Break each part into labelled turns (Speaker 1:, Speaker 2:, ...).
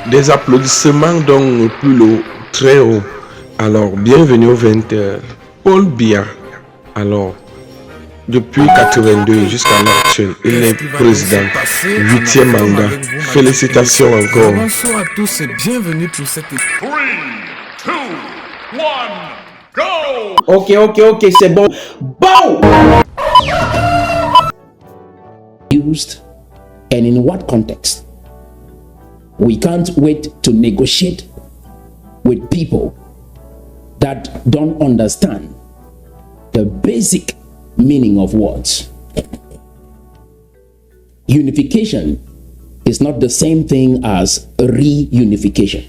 Speaker 1: Des applaudissements donc plus haut, très haut. Alors, bienvenue au 20h. Paul Biya. Alors, depuis 82 jusqu'à l'heure actuelle, il est président, 8e mandat. Félicitations encore.
Speaker 2: Bonsoir à tous et bienvenue pour cette...
Speaker 3: 3, 2, 1, go!
Speaker 4: Ok, c'est bon. Bon! Used and in what context? We can't wait to negotiate with people that don't understand the basic meaning of words. Unification is not the same thing as reunification.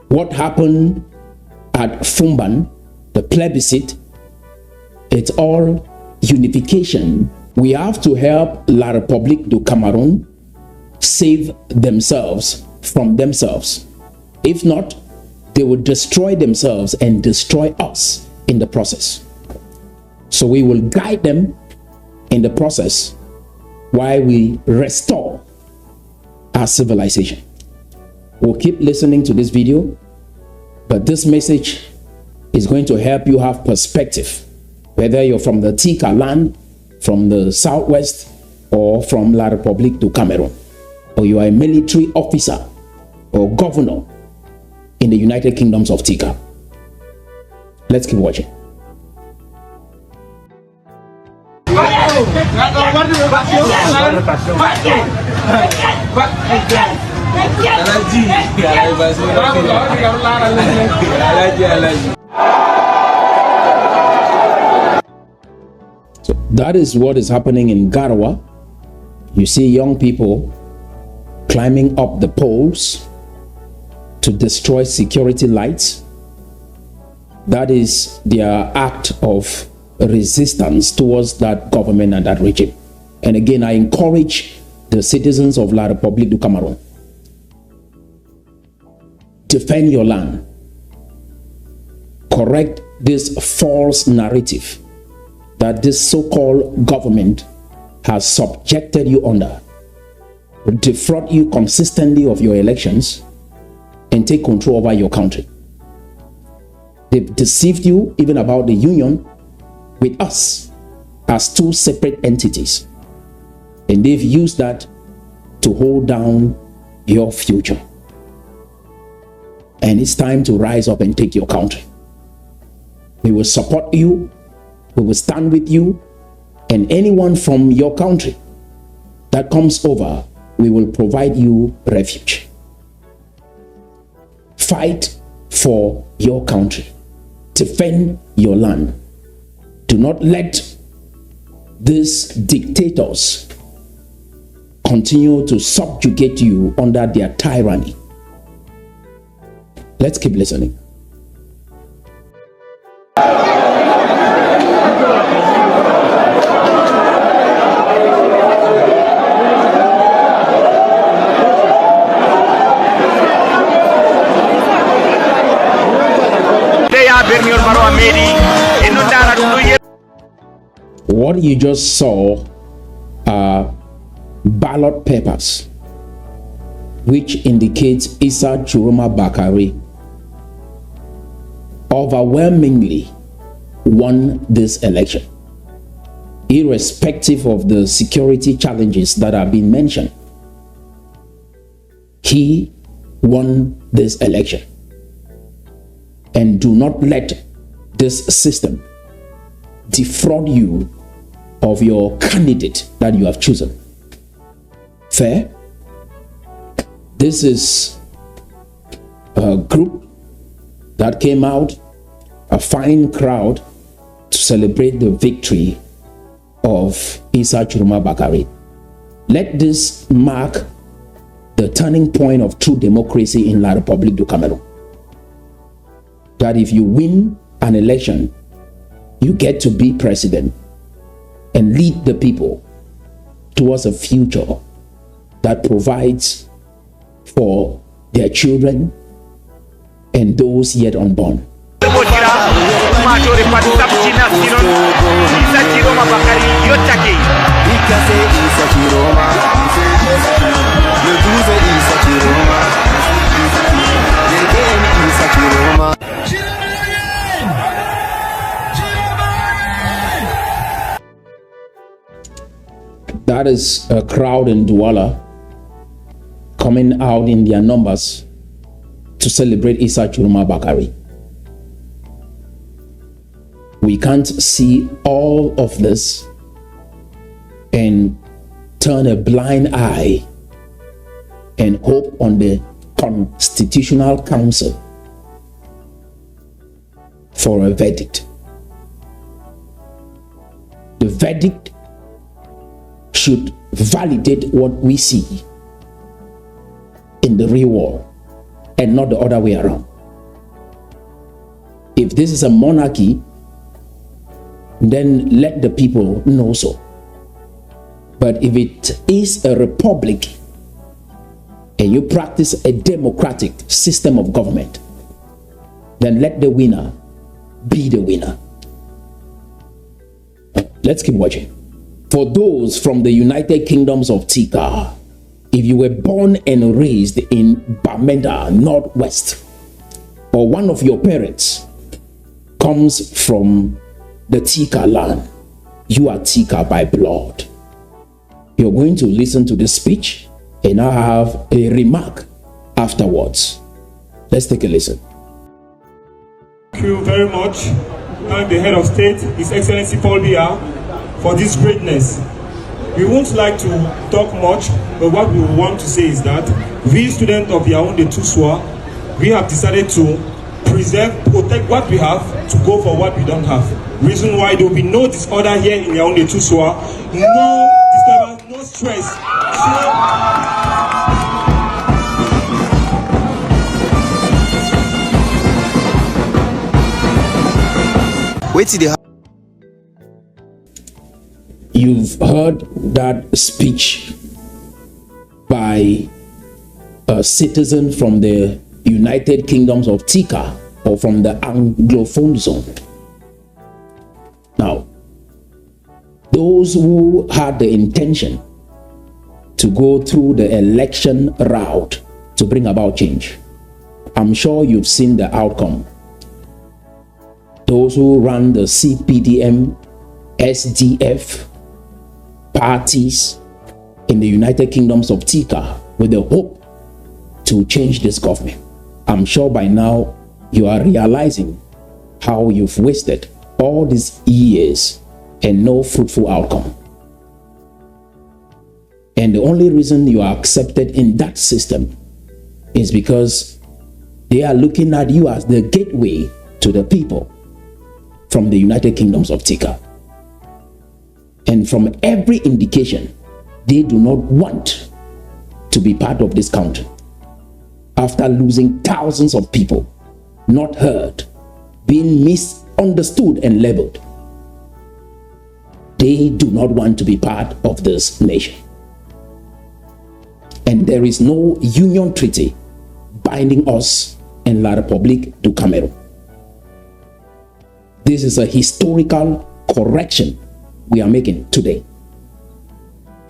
Speaker 4: What happened at Fumban, the plebiscite, it's all unification. We have to help La République du Cameroun save themselves from themselves. If not, they will destroy themselves and destroy us in the process. So we will guide them in the process while we restore our civilization. We'll keep listening to this video, but this message is going to help you have perspective, whether you're from the Tika land, from the southwest, or from La République du Cameroun, or you are a military officer or governor in the United Kingdoms of Tika. Let's keep watching. So that is what is happening in Garawa. You see young people climbing up the poles to destroy security lights. That is their act of resistance towards that government and that regime. And again, I encourage the citizens of La République du Cameroun, defend your land, correct this false narrative that this so-called government has subjected you under, defraud you consistently of your elections, and take control over your country. They've deceived you even about the union with us as two separate entities. And they've used that to hold down your future. And it's time to rise up and take your country. We will support you. We will stand with you. And anyone from your country that comes over, we will provide you refuge. Fight for your country. Defend your land. Do not let these dictators continue to subjugate you under their tyranny. Let's keep listening. What you just saw are ballot papers which indicates Issa Chiroma Bakari overwhelmingly won this election, irrespective of the security challenges that have been mentioned. He won this election. And do not let this system defraud you of your candidate that you have chosen. Fair? This is a group that came out, a fine crowd, to celebrate the victory of Issa Chiroma Bakari. Let this mark the turning point of true democracy in La République du Cameroun. That if you win an election, you get to be president and lead the people towards a future that provides for their children and those yet unborn. That is a crowd in Douala coming out in their numbers to celebrate Issa Churuma Bakari. We can't see all of this and turn a blind eye and hope on the Constitutional Council for a verdict. The verdict should validate what we see in the real world and not the other way around. If this is a monarchy, then let the people know so. But if it is a republic and you practice a democratic system of government, then let the winner be the winner. Let's keep watching. For those from the United Kingdoms of Tika, if you were born and raised in Bamenda, Northwest, or one of your parents comes from the Tika land, you are Tika by blood. You're going to listen to this speech and I have a remark afterwards. Let's take a listen.
Speaker 5: Thank you very much. Thank the head of state, His Excellency Paul Biya, for this greatness. We won't like to talk much, but what we want to say is that we students of Yaoundé Toussoua, we have decided to preserve, protect what we have, to go for what we don't have. Reason why there will be no disorder here in Yaoundé Toussoua, no disturbance, no stress.
Speaker 6: Wait till they
Speaker 4: You've heard that speech by a citizen from the United Kingdoms of Tika, or from the Anglophone zone. Now, those who had the intention to go through the election route to bring about change, I'm sure you've seen the outcome. Those who run the CPDM, SDF parties in the United Kingdoms of Tika with the hope to change this government. I'm sure by now you are realizing how you've wasted all these years and no fruitful outcome. And the only reason you are accepted in that system is because they are looking at you as the gateway to the people from the United Kingdoms of Tika. And from every indication, they do not want to be part of this country. After losing thousands of people, not heard, being misunderstood and labeled, they do not want to be part of this nation. And there is no union treaty binding us and La République du Cameroon. This is a historical correction we are making today.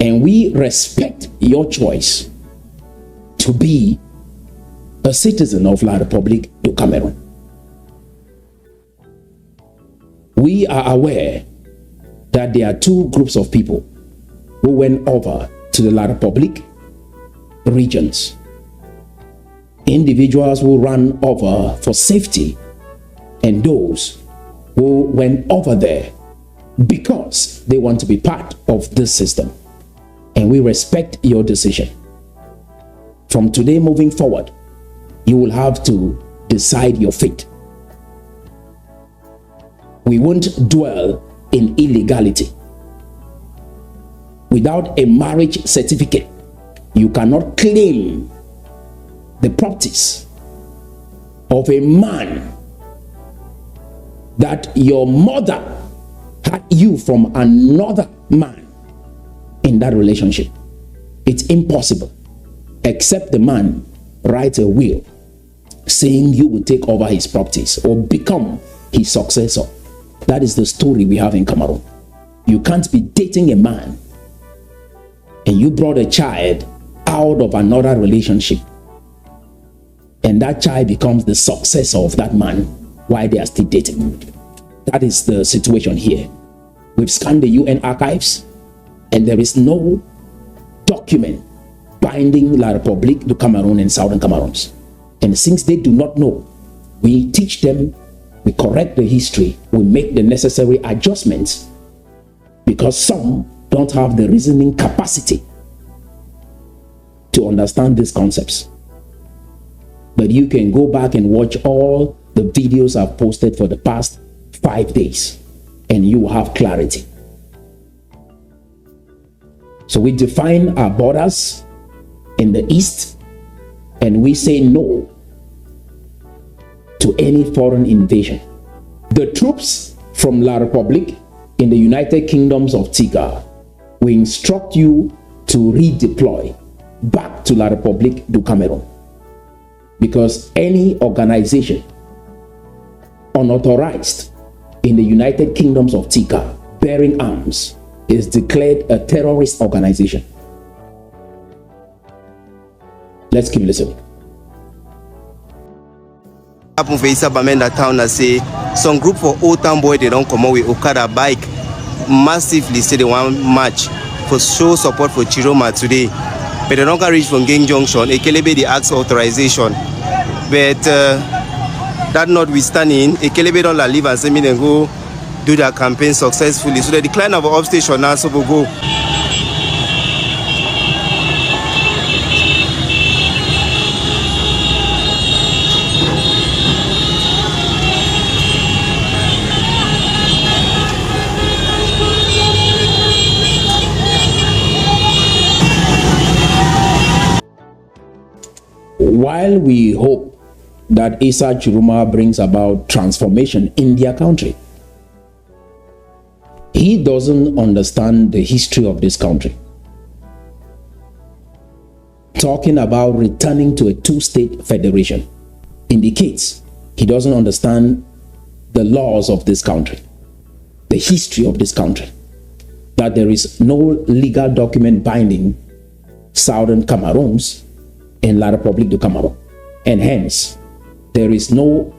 Speaker 4: And we respect your choice to be a citizen of La République du Cameroon. We are aware that there are two groups of people who went over to the La République regions. Individuals who ran over for safety and those who went over there because they want to be part of this system. And we respect your decision. From today moving forward, you will have to decide your fate. We won't dwell in illegality. Without a marriage certificate, you cannot claim the properties of a man that your mother had you from another man in that relationship. It's impossible, except the man writes a will saying you will take over his properties or become his successor. That is the story we have in Cameroon. You can't be dating a man and you brought a child out of another relationship and that child becomes the successor of that man while they are still dating. That is the situation here. We've scanned the UN archives And there is no document binding La République du Cameroon and Southern Cameroons. And since they do not know, we teach them, we correct the history, we make the necessary adjustments, because some don't have the reasoning capacity to understand these concepts. But you can go back and watch all the videos I've posted for the past 5 days, and you will have clarity. So we define our borders in the east, and we say no to any foreign invasion. The troops from La République in the United Kingdoms of Tika, we instruct you to redeploy back to La République du Cameroon, because any organization unauthorized in the United Kingdoms of Tika bearing arms is declared a terrorist organization. Let's keep listening.
Speaker 6: Happen for Issa Bamenda town and say some group for old town boy, they don't come out with Okada bike massively, say they want match for show support for Chiroma today, but they don't can reach from Gang Junction. Ekelebe they ask authorization, but that notwithstanding, Ekelebe don't leave and say me then go do their campaign successfully. So the decline of our upstation now, so we go.
Speaker 4: While we hope that Issa Chiroma brings about transformation in their country, he doesn't understand the history of this country. Talking about returning to a two-state federation indicates he doesn't understand the laws of this country, the history of this country, that there is no legal document binding Southern Cameroons in La République du Cameroon, and hence there is no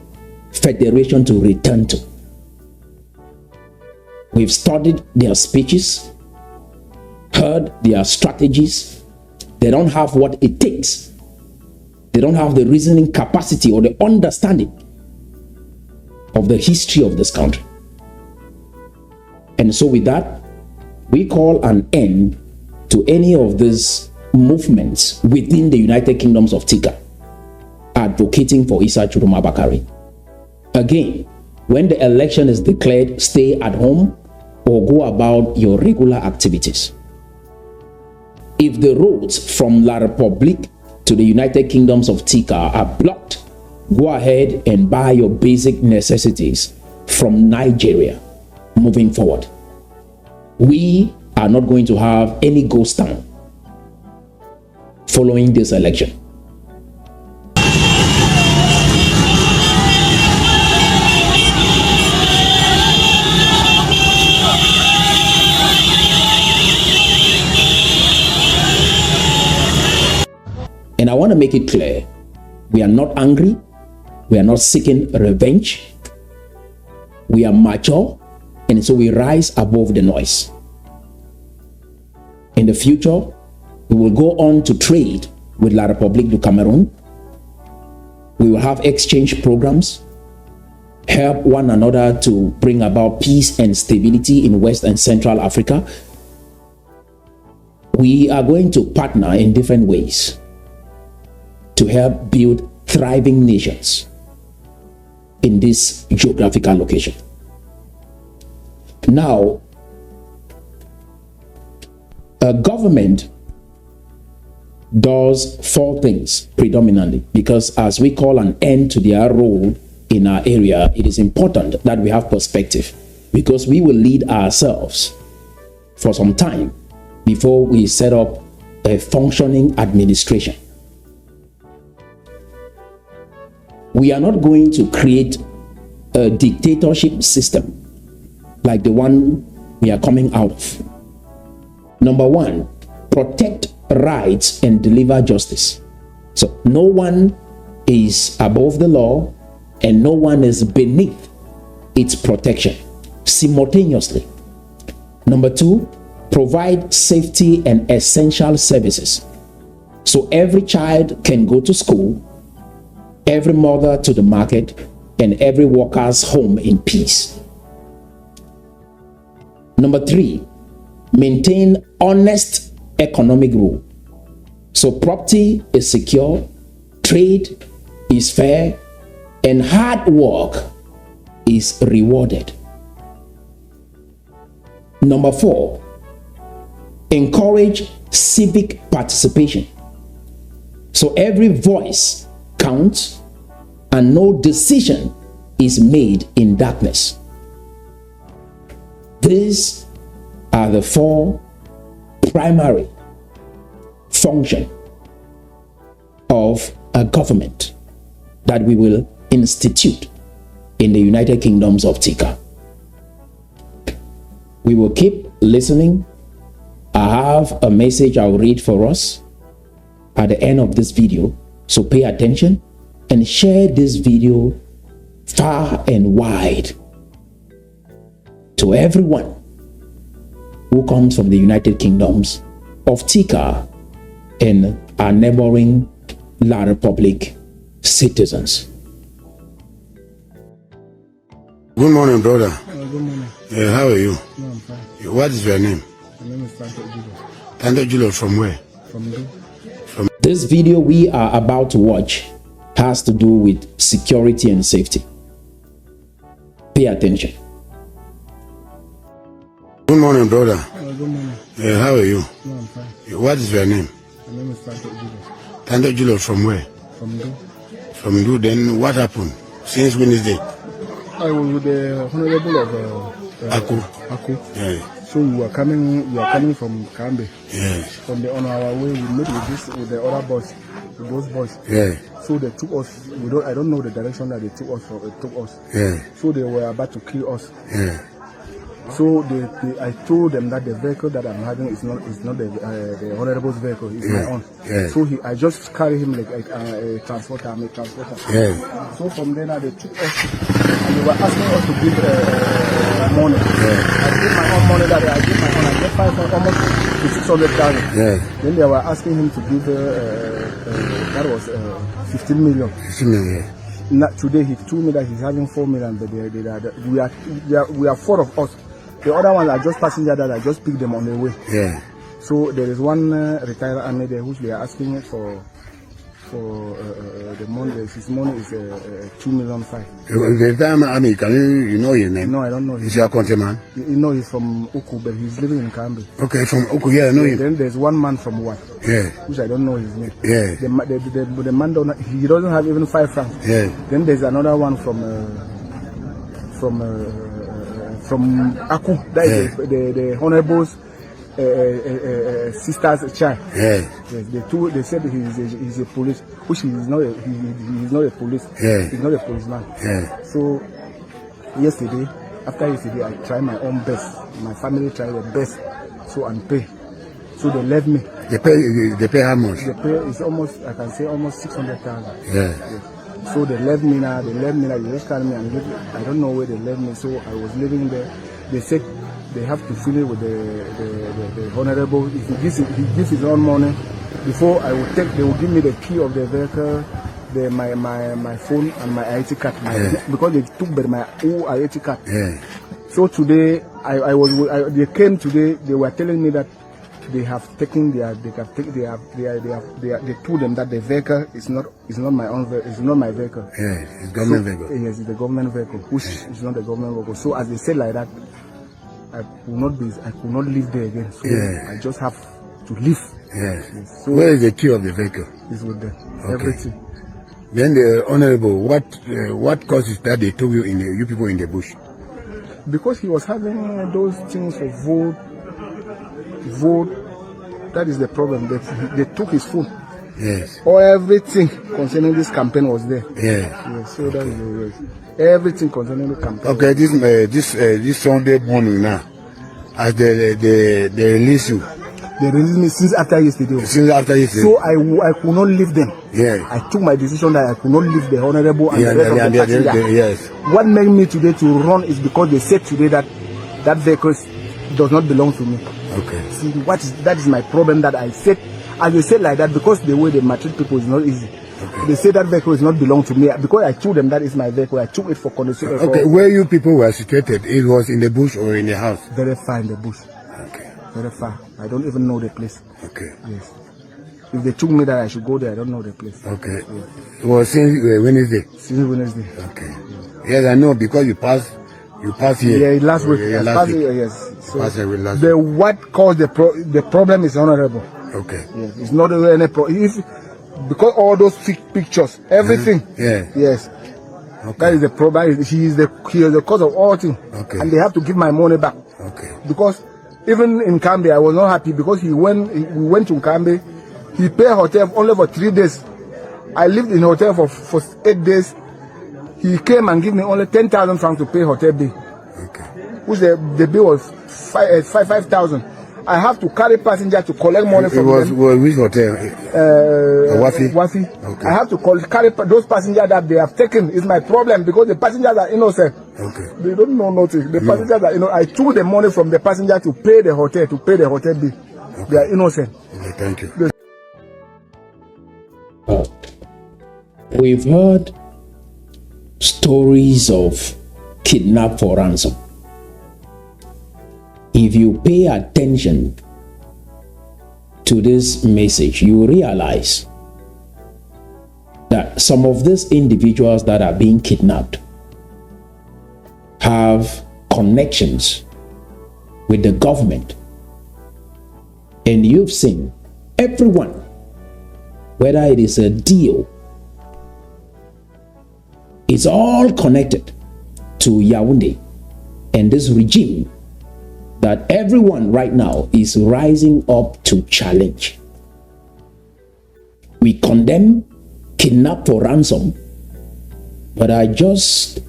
Speaker 4: federation to return to. We've studied their speeches, heard their strategies. They don't have what it takes. They don't have the reasoning capacity or the understanding of the history of this country. And so with that, we call an end to any of these movements within the United Kingdoms of Tika advocating for Issa Chiroma Bakari. Again, when the election is declared, stay at home or go about your regular activities. If the roads from La République to the United Kingdoms of Tika are blocked, go ahead and buy your basic necessities from Nigeria moving forward. We are not going to have any ghost town following this election. And I want to make it clear, we are not angry, we are not seeking revenge, we are mature, and so we rise above the noise. In the future, we will go on to trade with La République du Cameroon. We will have exchange programs, help one another to bring about peace and stability in West and Central Africa. We are going to partner in different ways to help build thriving nations in this geographical location. Now, a government does four things predominantly, because as we call an end to their role in our area, it is important that we have perspective, because we will lead ourselves for some time before we set up a functioning administration. We are not going to create a dictatorship system like the one we are coming out of. Number one, protect rights and deliver justice. So no one is above the law and no one is beneath its protection simultaneously. Number two, provide safety and essential services. So every child can go to school, every mother to the market, and every worker's home in peace. Number 3, maintain honest economic rule. So property is secure, trade is fair, and hard work is rewarded. Number 4, encourage civic participation. So every voice counts and no decision is made in darkness. These are the 4 primary functions of a government that we will institute in the United Kingdoms of Tika. We will keep listening. I have a message I'll read for us at the end of this video, so pay attention and share this video far and wide to everyone who comes from the United Kingdoms of Tika and our neighboring La Republic citizens.
Speaker 7: Good morning, brother.
Speaker 2: Good morning.
Speaker 7: How are you?
Speaker 2: No, I'm fine.
Speaker 7: What is your name?
Speaker 2: My name is Santo Julius.
Speaker 7: Tando Julo, from where?
Speaker 2: From Do.
Speaker 4: This video we are about to watch has to do with security and safety. Pay attention.
Speaker 7: Good morning, brother.
Speaker 2: Good morning.
Speaker 7: How are you?
Speaker 2: No, I'm fine.
Speaker 7: What is your name?
Speaker 2: My name is Santo Julius.
Speaker 7: Tando Julo, from where?
Speaker 2: From Do.
Speaker 7: From you. Then what happened since Wednesday?
Speaker 2: I was with the Honorable of
Speaker 7: Aku.
Speaker 2: Aku.
Speaker 7: Yeah.
Speaker 2: So we are coming from Kambe.
Speaker 7: Yes.
Speaker 2: On our way, we met with the other boys, those boys.
Speaker 7: Yeah.
Speaker 2: So they took us. I don't know the direction that they took us.
Speaker 7: Yeah.
Speaker 2: So they were about to kill us.
Speaker 7: Yeah.
Speaker 2: So I told them that the vehicle that I'm having is not the Honorable's vehicle. It's my own.
Speaker 7: Yeah.
Speaker 2: So I just carry him like a transporter. I'm a transporter.
Speaker 7: Yeah.
Speaker 2: So from then they took us and they were asking us to give money.
Speaker 7: Yeah.
Speaker 2: I gave my own money that I gave my own. I gave 500, almost to 600,000.
Speaker 7: Yeah.
Speaker 2: Then they were asking him to give that was 15 million.
Speaker 7: 15 million.
Speaker 2: Not today he told me that he's having 4 million, but we are 4 of us. The other ones are just passenger that I just picked them on the way.
Speaker 7: Yeah.
Speaker 2: So there is one retired army there which they are asking for the money. His money is 2,500,000.
Speaker 7: The time I mean, can you know his name?
Speaker 2: No, I don't know.
Speaker 7: Is he a countryman?
Speaker 2: You know he's from Uku, but he's living in Kambi.
Speaker 7: Okay, from Oku, yeah, I know him.
Speaker 2: Then there's one man from Wat,
Speaker 7: Yeah.
Speaker 2: which I don't know his name.
Speaker 7: Yeah.
Speaker 2: The man he doesn't have even 5 francs.
Speaker 7: Yeah.
Speaker 2: Then there's another one from Aku. That is the Honorable's sister's child.
Speaker 7: Yeah.
Speaker 2: Yes, they said he's a police, which he is not. He's not a police.
Speaker 7: Yeah.
Speaker 2: He's not a policeman.
Speaker 7: Yeah.
Speaker 2: So after yesterday, I tried my own best. My family tried their best, so and pay. So they left me.
Speaker 7: They pay how much?
Speaker 2: The pay is almost, I can say, almost 600,000.
Speaker 7: Yeah.
Speaker 2: Yes. So they left me now. They just called me and leave. I don't know where they left me. So I was living there. They said they have to fill it with the Honorable. If he gives his own money, before I would take, they will give me the key of the vehicle, my phone and my IT card. Because they took my old IT card.
Speaker 7: Yeah.
Speaker 2: So today they came today. They were telling me that they have taken they told them that the vehicle is not my own vehicle. It's not my vehicle.
Speaker 7: Yeah, it's government vehicle.
Speaker 2: Yes, it's the government vehicle, which is not the government vehicle. So as they said like that, I could not live there again. So I just have to leave.
Speaker 7: Yes.
Speaker 2: Yes. So
Speaker 7: where is the key of the vehicle?
Speaker 2: it's with them.
Speaker 7: Okay.
Speaker 2: Everything.
Speaker 7: Then the Honorable, what causes that they told you you people in the bush?
Speaker 2: Because he was having those things for vote. That is the problem. They took his phone.
Speaker 7: Yes.
Speaker 2: Everything concerning this campaign was there.
Speaker 7: Yeah.
Speaker 2: Yes, so that is everything concerning the campaign.
Speaker 7: Okay, this Sunday morning now, as they release you.
Speaker 2: They released me since after yesterday.
Speaker 7: Since after yesterday.
Speaker 2: So I could not leave them.
Speaker 7: Yeah.
Speaker 2: I took my decision that I could not leave the Honorable and the rest of the passenger.
Speaker 7: Yes.
Speaker 2: What made me today to run is because they said today that vehicle does not belong to me.
Speaker 7: Okay.
Speaker 2: See, that is my problem that I said. As they say like that, because the way they maltreat people is not easy.
Speaker 7: Okay.
Speaker 2: They say that vehicle is not belong to me. Because I told them that is my vehicle. I took it for condition.
Speaker 7: Okay, where you people were situated, it was in the bush or in the house?
Speaker 2: Very far in the bush.
Speaker 7: Okay.
Speaker 2: Very far. I don't even know the place.
Speaker 7: Okay.
Speaker 2: Yes. If they took me that I should go there, I don't know the place.
Speaker 7: Okay. It was since Wednesday?
Speaker 2: Since Wednesday.
Speaker 7: Okay. Yes, I know, because you passed here.
Speaker 2: Yeah, last week.
Speaker 7: Yeah,
Speaker 2: I
Speaker 7: last
Speaker 2: passed
Speaker 7: week.
Speaker 2: here, yes. So
Speaker 7: Passed here last
Speaker 2: the
Speaker 7: week.
Speaker 2: what caused the problem is honorable.
Speaker 7: Okay.
Speaker 2: Yes, it's not any problem. Because all those pictures, everything.
Speaker 7: Yeah.
Speaker 2: Yes.
Speaker 7: Okay.
Speaker 2: That is the problem. He is the cause of all things.
Speaker 7: Okay.
Speaker 2: And they have to give my money back.
Speaker 7: Okay.
Speaker 2: Because even in Kambe, I was not happy because we went to Kambe. He paid hotel only for 3 days. I lived in hotel for 8 days. He came and gave me only 10,000 francs to pay hotel bill.
Speaker 7: Okay.
Speaker 2: Which the bill was 5,000. I have to carry passenger to collect money from them.
Speaker 7: It was which hotel? Wafi?
Speaker 2: Wafi.
Speaker 7: Okay.
Speaker 2: I have to carry those passengers that they have taken. Is my problem because the passengers are innocent.
Speaker 7: Okay.
Speaker 2: They don't know nothing. The passengers are innocent. I took the money from the passenger to pay the hotel bill.
Speaker 7: Okay.
Speaker 2: They are innocent.
Speaker 7: Okay, thank you.
Speaker 4: We've heard stories of kidnap for ransom. If you pay attention to this message, you realize that some of these individuals that are being kidnapped have connections with the government. And you've seen everyone, whether it is a deal, it's all connected to Yaoundé and this regime that everyone right now is rising up to challenge. We condemn kidnap for ransom, but I just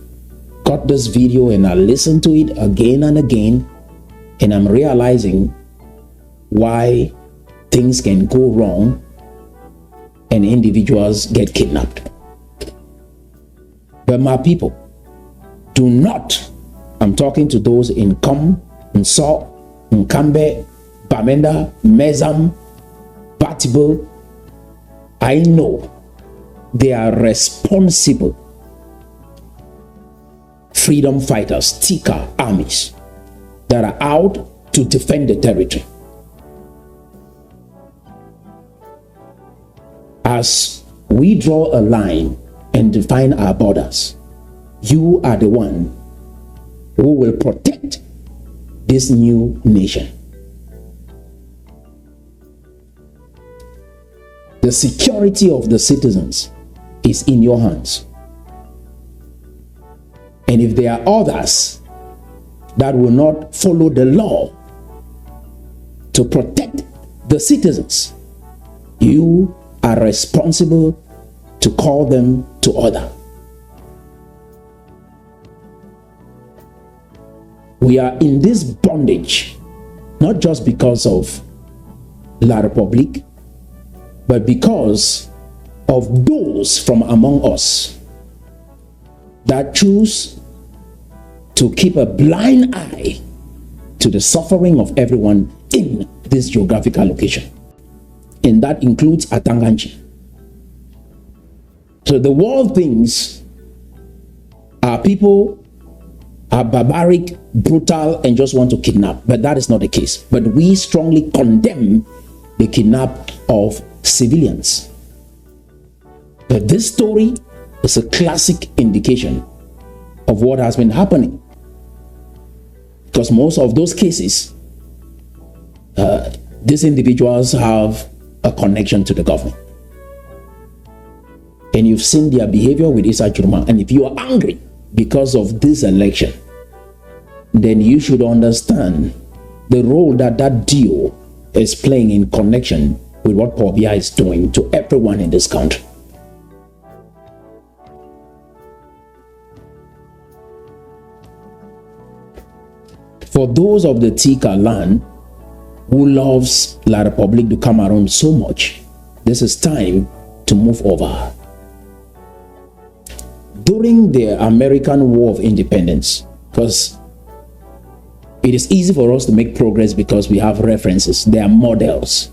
Speaker 4: got this video and I listened to it again and again, and I'm realizing why things can go wrong and individuals get kidnapped. But my people, do not, I'm talking to those in Kom, Nso, Nkambe, Bamenda, Mezam, Batibo. I know they are responsible freedom fighters, Tika armies that are out to defend the territory. As we draw a line and define our borders, you are the one who will protect this new nation. The security of the citizens is in your hands. And if there are others that will not follow the law to protect the citizens, you are responsible to call them to order. We are in this bondage, not just because of La République, but because of those from among us that choose to keep a blind eye to the suffering of everyone in this geographical location. And that includes Atanganji. So the world thinks our people are barbaric, brutal, and just want to kidnap. But that is not the case. But we strongly condemn the kidnap of civilians. But this story is a classic indication of what has been happening. Because most of those cases, these individuals have a connection to the government. And you've seen their behavior with Issa Jurma. And if you are angry because of this election, then you should understand the role that that deal is playing in connection with what Paul Biya is doing to everyone in this country. For those of the Tika land who loves La République du Cameroon so much, this is time to move over. During the American War of Independence, because It is easy for us to make progress because we have references. There are models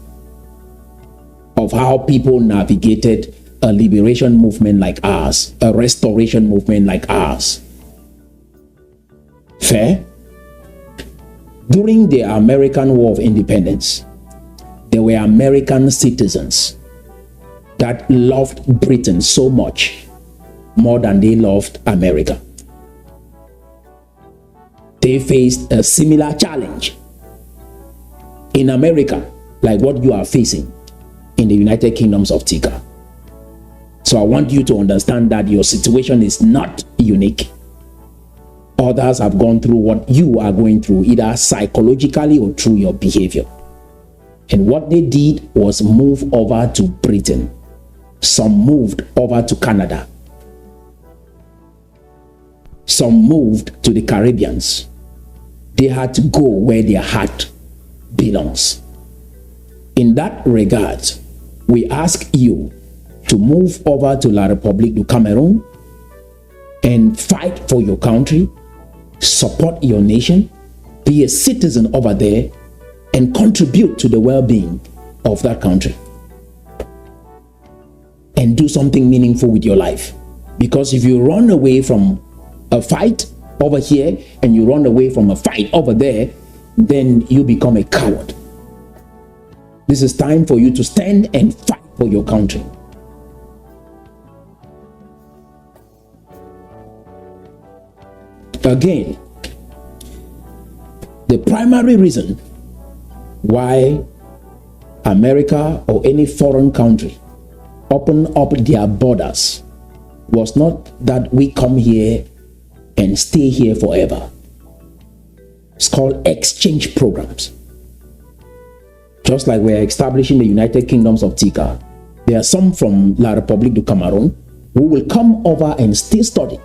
Speaker 4: of how people navigated a liberation movement like ours, a restoration movement like ours. Fair? During the American War of Independence, there were American citizens that loved Britain so much, more than they loved America. They faced a similar challenge in America, like what you are facing in the United Kingdoms of Tika. So I want you to understand that your situation is not unique. Others have gone through what you are going through, either psychologically or through your behavior. And what they did was move over to Britain. Some moved over to Canada. Some moved to the Caribbeans. They had to go where their heart belongs. In that regard, we ask you to move over to La République du Cameroon and fight for your country, support your nation, be a citizen over there, and contribute to the well-being of that country. And do something meaningful with your life. Because if you run away from a fight over here and you run away from a fight over there, then you become a coward. This is time for you to stand and fight for your country. Again, the primary reason why America or any foreign country open up their borders was not that we come here and stay here forever. It's called exchange programs. Just like we're establishing the United Kingdoms of Tika, there are some from La République du Cameroon who will come over and still study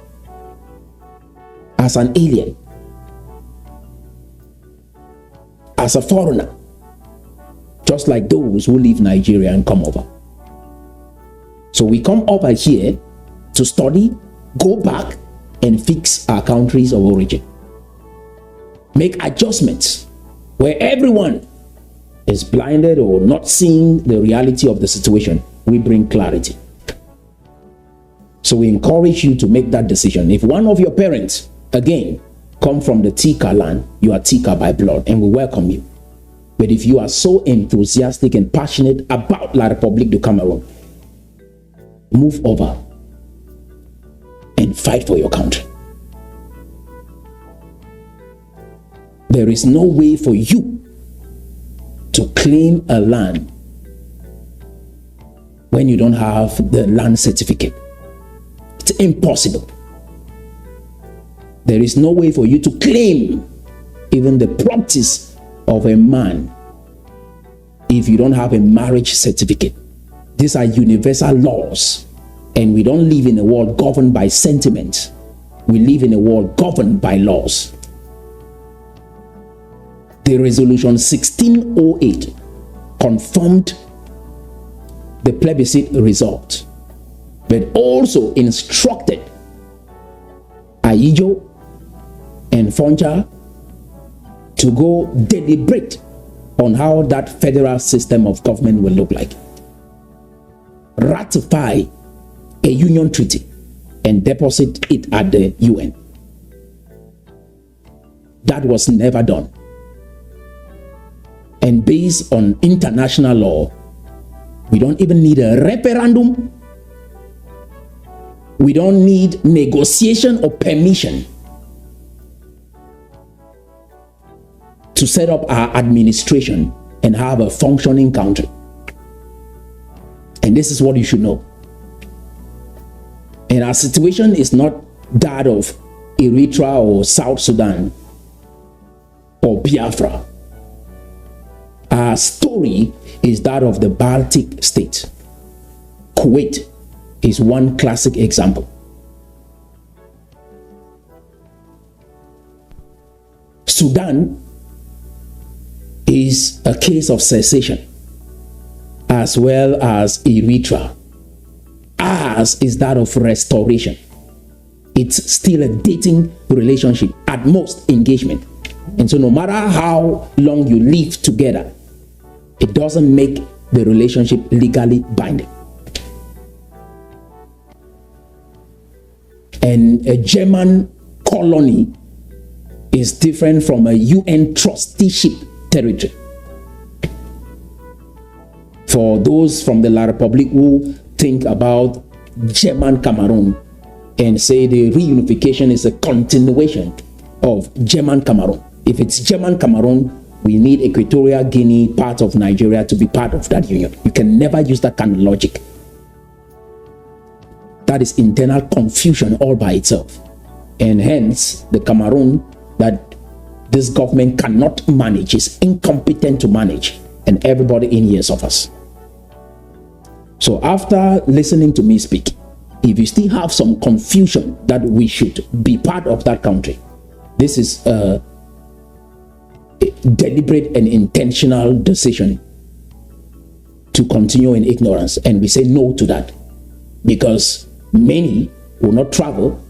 Speaker 4: as an alien, as a foreigner, just like those who leave Nigeria and come over. So we come over here to study, go back, and fix our countries of origin. Make adjustments where everyone is blinded or not seeing the reality of the situation. We bring clarity. So we encourage you to make that decision. If one of your parents, again, come from the Tika land, you are Tika by blood, and we welcome you. But if you are so enthusiastic and passionate about La République du Cameroon, move over and fight for your country. There is no way for you to claim a land when you don't have the land certificate. It's impossible. There is no way for you to claim even the properties of a man if you don't have a marriage certificate. These are universal laws, and we don't live in a world governed by sentiment. We live in a world governed by laws. The resolution 1608 confirmed the plebiscite result, but also instructed Ayijo and Fonja to go deliberate on how that federal system of government will look like. Ratify a union treaty and deposit it at the UN. That was never done. And based on international law, we don't even need a referendum. We don't need negotiation or permission to set up our administration and have a functioning country. And this is what you should know. And our situation is not that of Eritrea or South Sudan or Biafra. Our story is that of the Baltic states. Kuwait is one classic example. Sudan is a case of cessation, as well as Eritrea. Ours is that of restoration. It's still a dating relationship, at most engagement. And so no matter how long you live together, it doesn't make the relationship legally binding. And a German colony is different from a UN trusteeship territory. For those from the La Republique who think about German Cameroon and say the reunification is a continuation of German Cameroon. If it's German Cameroon, we need Equatorial Guinea, part of Nigeria, to be part of that union. You can never use that kind of logic. That is internal confusion all by itself. And hence, the Cameroon that this government cannot manage, is incompetent to manage, and everybody in here suffers. So after listening to me speak, if you still have some confusion that we should be part of that country, this is a deliberate and intentional decision to continue in ignorance, and we say no to that, because many will not travel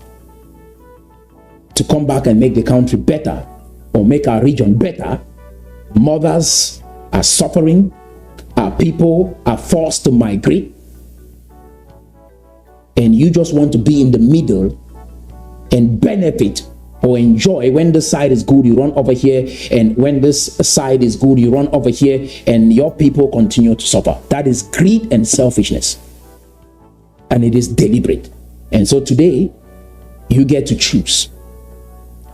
Speaker 4: to come back and make the country better or make our region better. Mothers are suffering. Our people are forced to migrate. And you just want to be in the middle and benefit or enjoy. When this side is good, you run over here. And when this side is good, you run over here. And your people continue to suffer. That is greed and selfishness. And it is deliberate. And so today, you get to choose.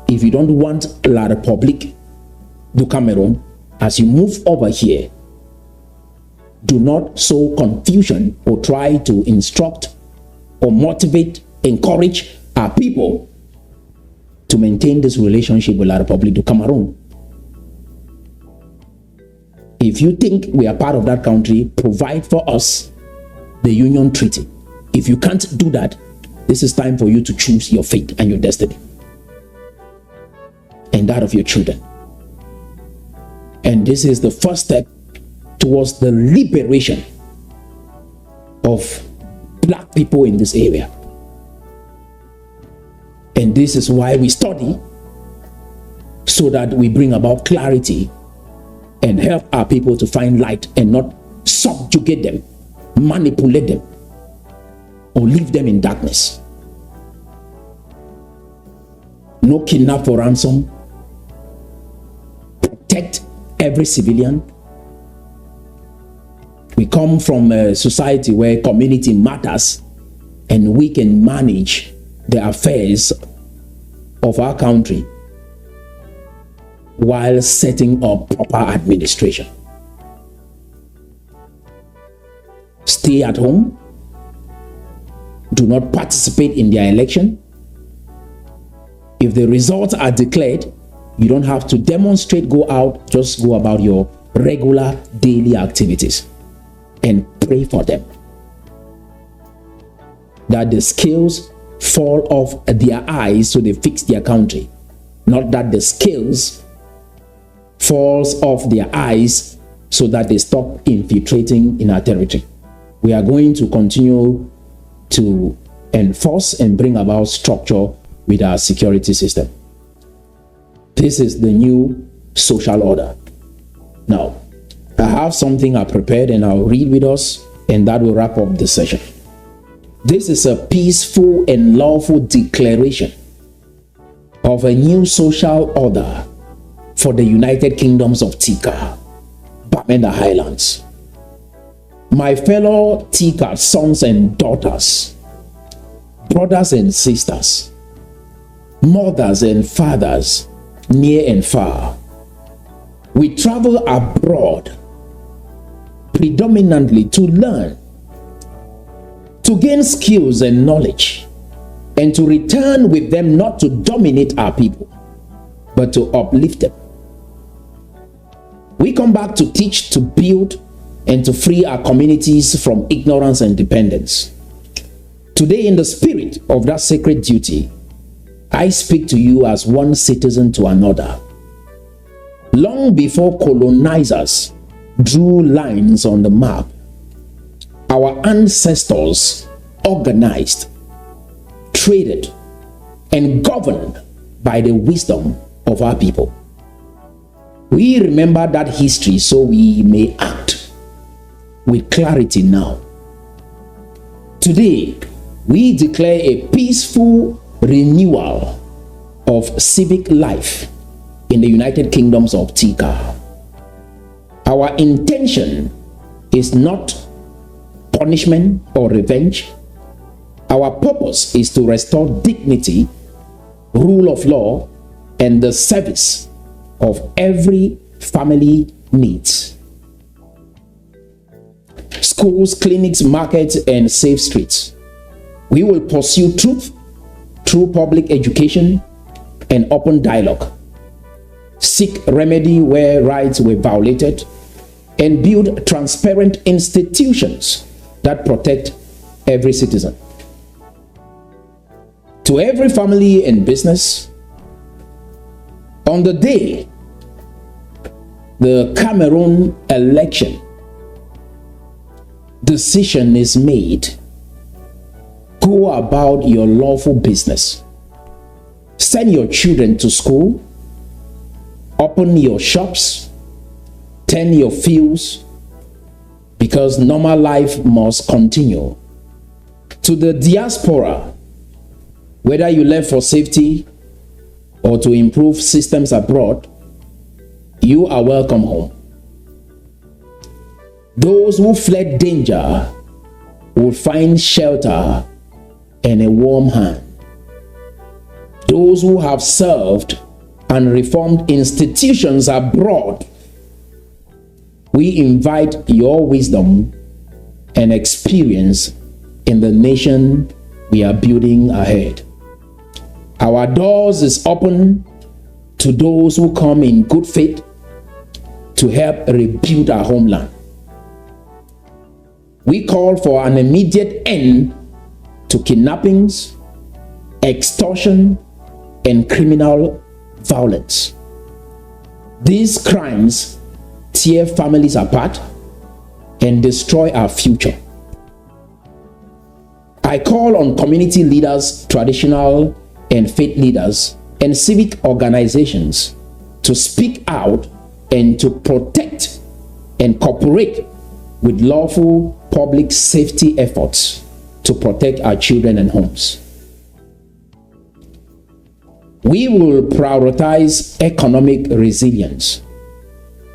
Speaker 4: If you don't want La Republique du Cameroon, as you move over here, do not sow confusion or try to instruct or motivate, encourage our people to maintain this relationship with La Republique du Cameroon. If you think we are part of that country, provide for us the Union Treaty. If you can't do that, this is time for you to choose your fate and your destiny, and that of your children. And this is the first step towards the liberation of black people in this area. And this is why we study, so that we bring about clarity and help our people to find light and not subjugate them, manipulate them, or leave them in darkness. No kidnap for ransom. Protect every civilian. We come from a society where community matters, and we can manage the affairs of our country while setting up proper administration. Stay at home. Do not participate in their election. If the results are declared, you don't have to demonstrate, go out, just go about your regular daily activities and pray for them, that the scales fall off their eyes so they fix their country, not that the scales falls off their eyes so that they stop infiltrating in our territory. We are going to continue to enforce and bring about structure with our security system. This is the new social order. Now, I have something I prepared and I'll read with us, and that will wrap up the session. This is a peaceful and lawful declaration of a new social order for the United Kingdoms of Tika, Bamenda Highlands. My fellow Tika sons and daughters, brothers and sisters, mothers and fathers, near and far, we travel abroad predominantly to learn, to gain skills and knowledge, and to return with them not to dominate our people, but to uplift them. We come back to teach, to build, and to free our communities from ignorance and dependence. Today, in the spirit of that sacred duty, I speak to you as one citizen to another. Long before colonizers drew lines on the map, our ancestors organized, traded, and governed by the wisdom of our people. We remember that history so we may act with clarity now. Today, we declare a peaceful renewal of civic life in the United Kingdoms of Tika. Our intention is not punishment or revenge. Our purpose is to restore dignity, rule of law, and the service of every family needs. Schools, clinics, markets, and safe streets. We will pursue truth through public education and open dialogue, seek remedy where rights were violated, and build transparent institutions that protect every citizen. To every family and business, on the day the Cameroon election decision is made, go about your lawful business. Send your children to school, open your shops, tend your fields, because normal life must continue. To the diaspora, whether you left for safety or to improve systems abroad, you are welcome home. Those who fled danger will find shelter and a warm hand. Those who have served and reformed institutions abroad, we invite your wisdom and experience in the nation we are building ahead. Our doors is open to those who come in good faith to help rebuild our homeland. We call for an immediate end to kidnappings, extortion, and criminal violence. These crimes tear families apart and destroy our future. I call on community leaders, traditional and faith leaders, and civic organizations to speak out and to protect and cooperate with lawful public safety efforts to protect our children and homes. We will prioritize economic resilience.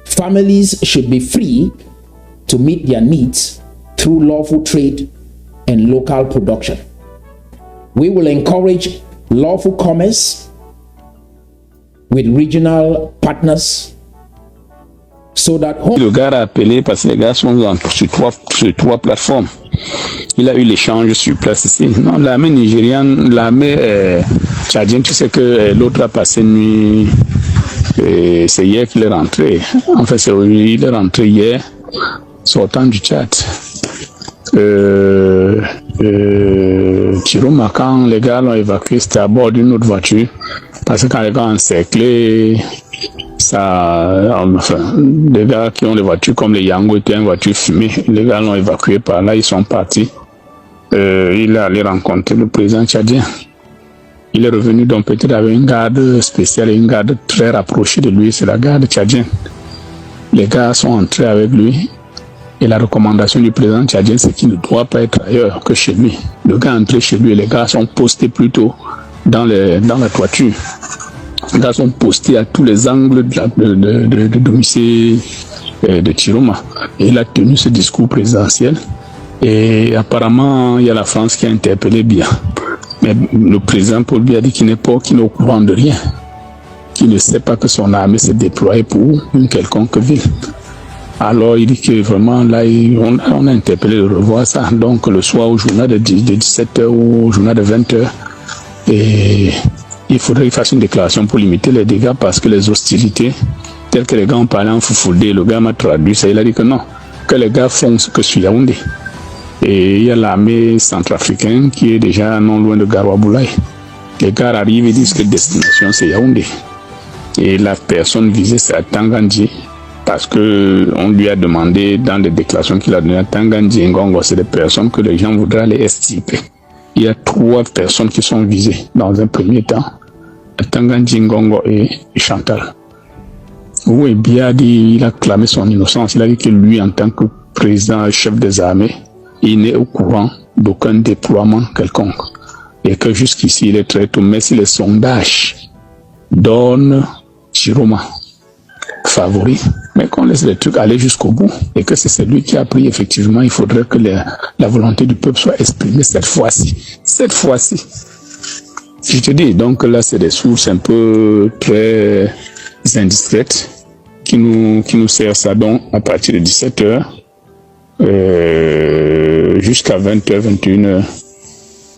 Speaker 4: Families should be free to meet their needs through lawful trade and local production. We will encourage lawful commerce with regional partners so that
Speaker 8: le gars a appelé parce que les gars sont sur trois plateformes. Il a eu l'échange sur place ici. Non, l'armée nigériane, l'armée tchadienne, tu sais que l'autre a passé une nuit. C'est hier qu'il est rentré. En fait, il est rentré hier, sortant du Tchad. Chiroma, quand les gars l'ont évacué, c'était à bord d'une autre voiture. Parce que quand les gars ont encerclé, ça, enfin, les gars qui ont des voitures comme les Yango étaient une voiture fumée. Les gars l'ont évacué par là, ils sont partis. Il est allé rencontrer le président tchadien. Il est revenu donc peut-être avec une garde spéciale et une garde très rapprochée de lui, c'est la garde tchadienne. Les gars sont entrés avec lui et la recommandation du président tchadien, c'est qu'il ne doit pas être ailleurs que chez lui. Le gars est entré chez lui et les gars sont postés plutôt dans la toiture. Les gars sont postés à tous les angles de domicile de Chiroma. Et il a tenu ce discours présidentiel. Et apparemment, il y a la France qui a interpellé Biya. Mais le président Paul Biya dit qu'il n'est au courant de rien. Qu'il ne sait pas que son armée s'est déployée pour une quelconque ville. Alors il dit que vraiment là, on a interpellé de revoir ça. Donc le soir au journal de 17h ou au journal de 20h. Et il faudrait qu'il fasse une déclaration pour limiter les dégâts parce que les hostilités, telles que les gars ont parlé en Foufoudé, le gars m'a traduit ça, il a dit que non, que les gars font ce que sur Yaoundé. Et il y a l'armée centrafricaine qui est déjà non loin de Garoua-Boulaye. Les gars arrivent et disent que destination c'est Yaoundé. Et la personne visée c'est à Tangandji parce que on lui a demandé dans les déclarations qu'il a données à Tangandji et Ngongo, c'est des personnes que les gens voudraient aller extirper. Il y a 3 personnes qui sont visées dans un premier temps, Tangandji, Ngongo et Chantal. Oui, Biya dit, il a clamé son innocence. Il a dit que lui, en tant que président, chef des armées, il n'est au courant d'aucun déploiement quelconque. Et que jusqu'ici, il est très tôt. Mais si les sondages donnent Chiroma favori, mais qu'on laisse les trucs aller jusqu'au bout et que c'est celui qui a pris, effectivement, il faudrait que la volonté du peuple soit exprimée cette fois-ci. Cette fois-ci. Je te dis, donc là, c'est des sources un peu très indiscrètes qui nous servent ça donc à partir de 17h jusqu'à 20h, 21h.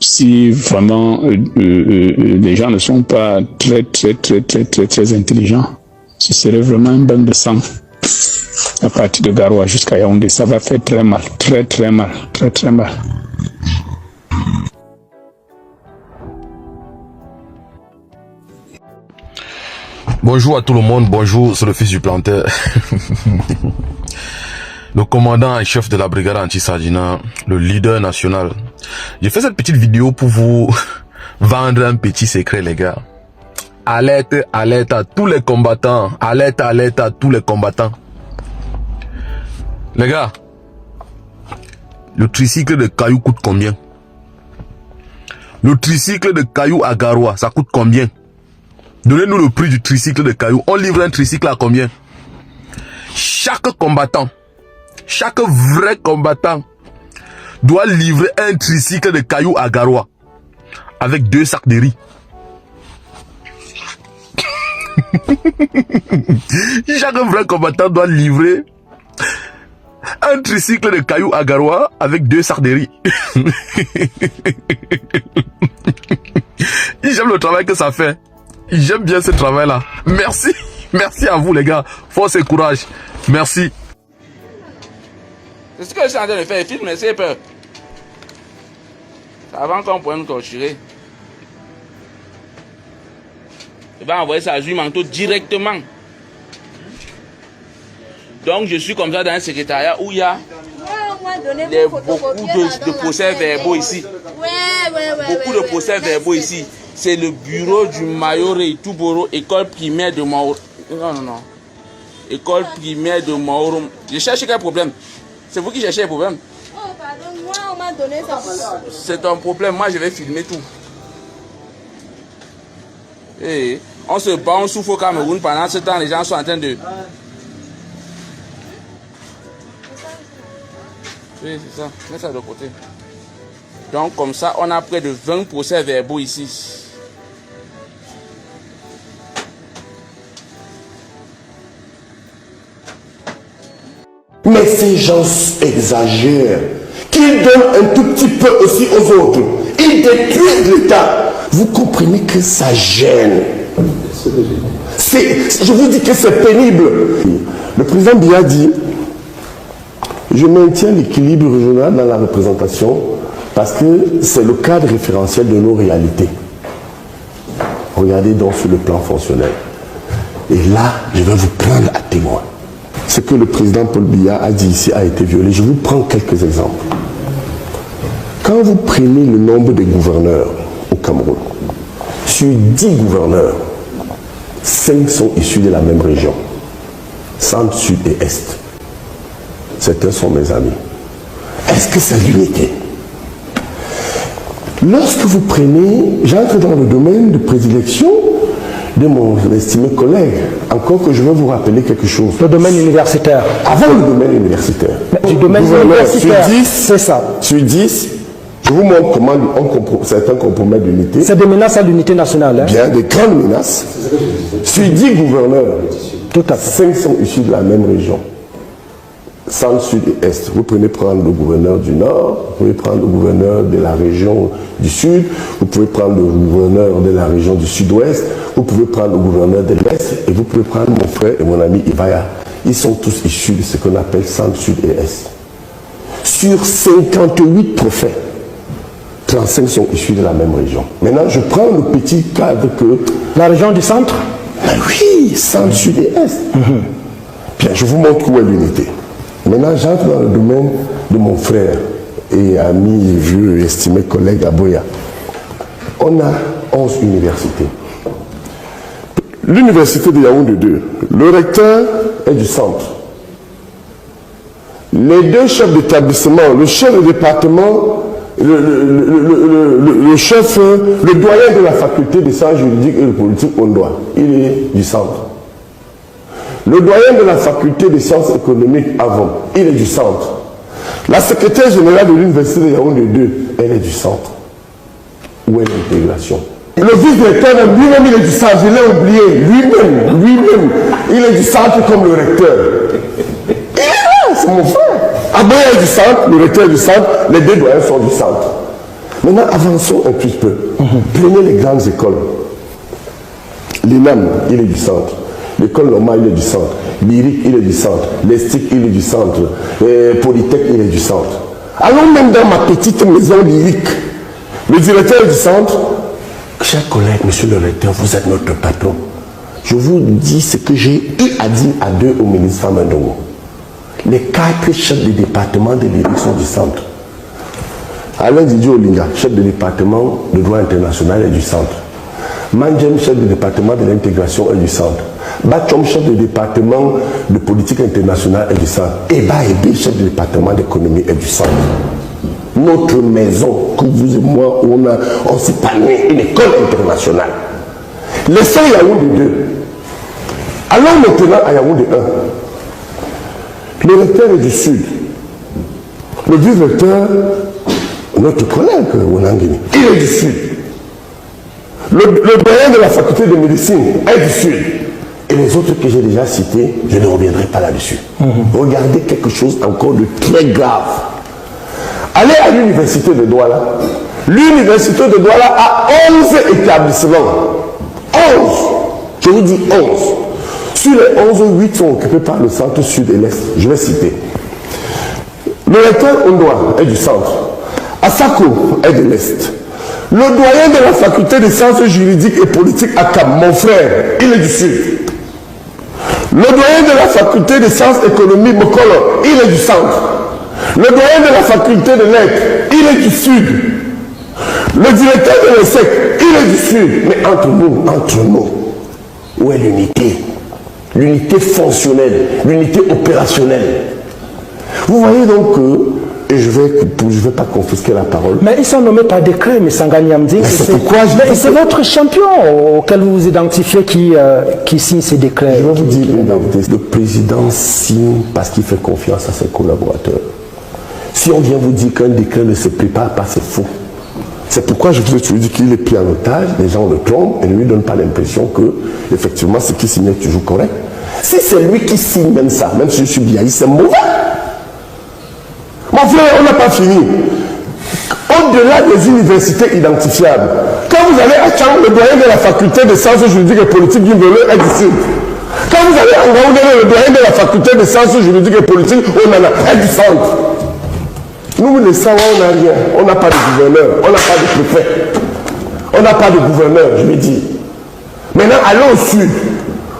Speaker 8: Si vraiment les gens ne sont pas très intelligents, ce serait vraiment un bain de sang à partir de Garoua jusqu'à Yaoundé. Ça va faire très mal, très mal.
Speaker 9: Bonjour à tout le monde, bonjour, c'est le fils du planteur. Le commandant en chef de la brigade anti-Sadina, le leader national. J'ai fait cette petite vidéo pour vous vendre un petit secret, les gars. Alerte, alerte à tous les combattants. Alerte, alerte à tous les combattants. Les gars, le tricycle de Caillou coûte combien? Le tricycle de Caillou à Garoua, ça coûte combien? Donnez-nous le prix du tricycle de Caillou. On livre un tricycle à combien? Chaque combattant, chaque vrai combattant doit livrer un tricycle de Caillou à Garoua avec 2 sacs de riz. Chaque vrai combattant doit livrer un tricycle de Caillou à Garoua avec 2 sacs de riz. J'aime le travail que ça fait. J'aime bien ce travail-là. Merci. Merci à vous, les gars. Force et courage. Merci.
Speaker 10: C'est ce que je suis en train de faire. Film, c'est peur. Avant qu'on puisse nous torturer. Il va envoyer sa juge manteau directement. Donc, je suis comme ça dans un secrétariat où il y a beaucoup de procès-verbaux ici. Beaucoup de procès-verbaux ici. C'est le bureau du Mayore Touboro, école primaire de Mauro. Non. École primaire de Mauro. Je cherche quel problème? C'est vous qui cherchez le problème?
Speaker 11: Oh, pardon, moi, on m'a donné ça.
Speaker 10: C'est un problème, moi je vais filmer tout. Et on se bat, on souffre au Cameroun. Pendant ce temps, les gens sont en train de... Oui, c'est ça. Mets ça de côté. Donc, comme ça, on a près de 20 procès-verbaux ici.
Speaker 12: Mais ces gens exagèrent. Qu'ils donnent un tout petit peu aussi aux autres. Ils détruisent l'État. Vous comprenez que ça gêne. Je vous dis que c'est pénible. Le président Biya dit, je maintiens l'équilibre régional dans la représentation parce que c'est le cadre référentiel de nos réalités. Regardez donc sur le plan fonctionnel. Et là, je vais vous prendre à témoin. Ce que le président Paul Biya a dit ici a été violé. Je vous prends quelques exemples. Quand vous prenez le nombre de gouverneurs au Cameroun, sur 10 gouverneurs, 5 sont issus de la même région, centre, sud et est. Certains sont mes amis. Est-ce que c'est l'unité? Lorsque vous prenez, j'entre dans le domaine de prédilection de mon estimé collègue, encore que je vais vous rappeler quelque chose.
Speaker 2: Le domaine universitaire.
Speaker 12: Avant le domaine universitaire.
Speaker 2: Du domaine universitaire,
Speaker 12: sur 10,
Speaker 2: c'est ça.
Speaker 12: Sur 10, je vous montre comment certains compromettent l'unité.
Speaker 2: C'est des menaces à l'unité nationale. Hein?
Speaker 12: Bien, des grandes menaces. Sur 10 gouverneurs, tout à fait. 5 sont issus de la même région. Centre, sud et est. Vous pouvez prendre le gouverneur du nord, vous pouvez prendre le gouverneur de la région du sud, vous pouvez prendre le gouverneur de la région du sud-ouest, vous pouvez prendre le gouverneur de l'est, et vous pouvez prendre mon frère et mon ami Ivaya. Ils sont tous issus de ce qu'on appelle centre, sud et est. Sur 58 préfets, 35 sont issus de la même région. Maintenant, je prends le petit cadre que...
Speaker 2: La région du centre?
Speaker 12: Ben oui, centre, sud et est. Bien, je vous montre où est l'unité. Maintenant, j'entre dans le domaine de mon frère et ami, vieux, estimé collègue Aboya. On a 11 universités. l'université de Yaoundé 2, le recteur est du centre. Les deux chefs d'établissement, le chef de département, le doyen de la faculté des sciences juridiques et de politique Ondoa, il est du centre. Le doyen de la faculté des sciences économiques avant, il est du centre. La secrétaire générale de l'université de Yaoundé 2, elle est du centre. Où est l'intégration? Le vice-recteur lui-même, il est du centre, je l'ai oublié. Lui-même, il est du centre comme le recteur. Il est là, c'est mon frère. Abba est du centre, le recteur est du centre, les deux doyens sont du centre. Maintenant, avançons un petit peu. Prenez les grandes écoles. L'INAM, il est du centre. L'école normale, il est du centre. Lyrique, il est du centre. L'ESTIC, il est du centre. Polytech, il est du centre. Allons même dans ma petite maison lyrique. Le directeur est du centre. Chers collègues, monsieur le recteur, vous êtes notre patron. Je vous dis ce que j'ai eu à dire à deux au ministre Famandongo. Les 4 chefs de département de lyrique sont du centre. Alain Didier Olinga, chef de département de droit international, est du centre. Mandjem, chef de département de l'intégration, est du centre. Bachom, chef de département de politique internationale, est du centre. Eba Ebe, chef de département d'économie, est du centre. Notre maison, que vous et moi, on s'est parlé, une école internationale. Laissons Yaoundé 2. Allons maintenant à Yaoundé 1. Le recteur est du sud. Le vice-recteur, notre collègue, Onangini, il est du sud. Le doyen de la faculté de médecine est du sud. Et les autres que j'ai déjà cités, je ne reviendrai pas là-dessus. Regardez quelque chose encore de très grave. Allez à l'université de Douala. L'université de Douala a 11 établissements. 11. Je vous dis 11. Sur les 11, 8 sont occupés par le centre sud et l'est. Je vais citer. Le recteur Ondoa est du centre. Asako est de l'est. Le doyen de la faculté des sciences juridiques et politiques Akam, mon frère, il est du sud. Le doyen de la faculté des sciences économiques Mokolo, il est du centre. Le doyen de la faculté de lettres, il est du sud. Le directeur de l'ESSEC, il est du sud. Mais entre nous, où est l'unité? L'unité fonctionnelle, l'unité opérationnelle. Vous voyez donc que, et je vais pas confisquer la parole.
Speaker 13: Mais ils sont nommés par décret, mais Sangani Amdi. C'est votre champion auquel vous vous identifiez qui signe ces décrets.
Speaker 12: Je vais vous dire une vérité. Le président signe parce qu'il fait confiance à ses collaborateurs. Si on vient vous dire qu'un décret ne se prépare pas, c'est faux. C'est pourquoi je vous ai toujours dit qu'il est pris en otage, les gens le trompent et ne lui donnent pas l'impression que, effectivement, ce qu'il signe est toujours correct. Si c'est lui qui signe même ça, même si je suis bien, c'est mauvais. Mon frère, on n'a pas fini. Au-delà des universités identifiables, quand vous allez à Tchang, le doyen de la faculté des sciences juridiques et politiques du Vélo est ici. Quand vous allez à Ngaoundé, le doyen de la faculté des sciences juridiques et politiques au Nana est du centre. Nous, les Sawa, on n'a rien. On n'a pas de gouverneur, on n'a pas de préfet. On n'a pas de gouverneur, je l'ai dit. Maintenant, allons au sud.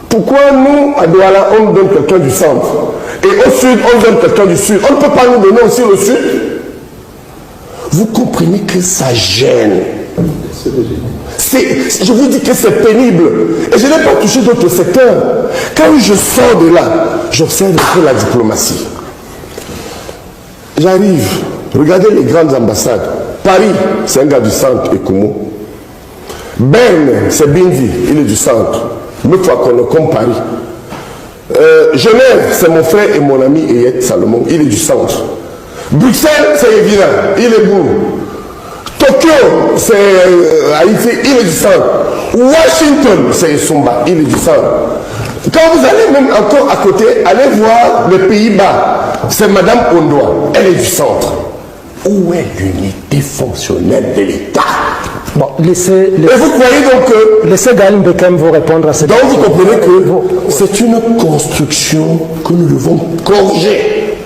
Speaker 12: Pourquoi nous, à Douala, on donne quelqu'un du centre? Et au sud, on donne quelqu'un du sud. On ne peut pas nous donner aussi le sud? Vous comprenez que ça gêne. Je vous dis que c'est pénible. Et je n'ai pas touché d'autres secteurs. Quand je sors de là, j'observe un peu la diplomatie. J'arrive, regardez les grandes ambassades. Paris, c'est un gars du centre, Ekumo. Berne, c'est Bindi, il est du centre. Une fois qu'on est comme Paris. Genève, c'est mon frère et mon ami Eyet Salomon, il est du centre. Bruxelles, c'est Evina, il est bon. Tokyo, c'est Haïti, il est du centre. Washington, c'est Sumba, il est du centre. Quand vous allez même encore à côté, allez voir les Pays-Bas, c'est Madame Ondoa, elle est du centre. Où est l'unité fonctionnelle de l'État?
Speaker 13: Bon, laissez
Speaker 12: et vous voyez donc que...
Speaker 13: Laissez Galim Bekem vous répondre à cette question.
Speaker 12: Donc vous comprenez que c'est une construction que nous devons corriger.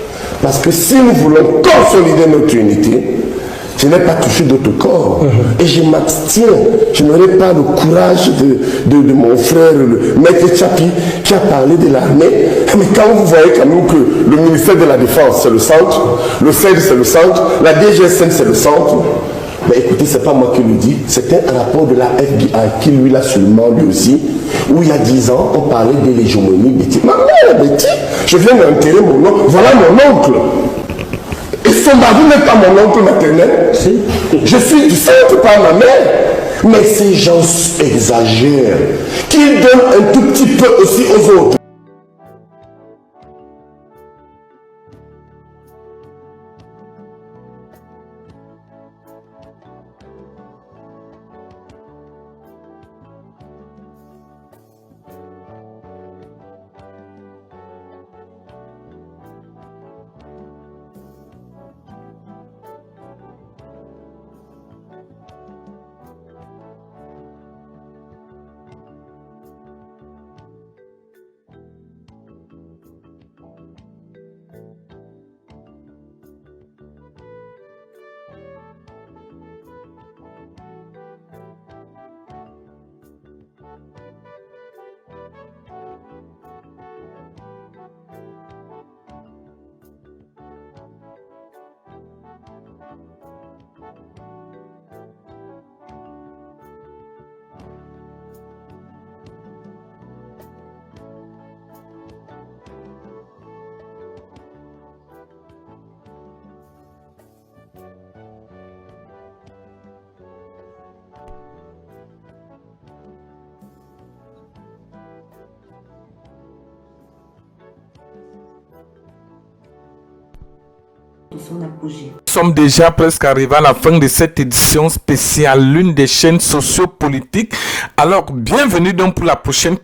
Speaker 12: Parce que si nous voulons consolider notre unité, je n'ai pas touché d'autres corps. Et je m'abstiens. Je n'aurai pas le courage de mon frère, le maître Tchapi, qui a parlé de l'armée. Mais quand vous voyez quand même que le ministère de la Défense, c'est le centre, le CED, c'est le centre, la DGSN, c'est le centre, Mais écoutez, c'est pas moi qui le dis, c'est un rapport de la FBI qui lui l'a seulement lui aussi, où il y a 10 ans, on parlait de l'hégémonie Betty. Ma mère Betty, je viens d'enterrer mon oncle, voilà mon oncle. Et son mari n'est pas mon oncle maternel. Je suis du centre par ma mère. Mais ces gens exagèrent, qu'ils donnent un tout petit peu aussi aux autres.
Speaker 14: Nous sommes déjà presque arrivés à la fin de cette édition spéciale, l'une des chaînes sociopolitiques. Alors, bienvenue donc pour la prochaine.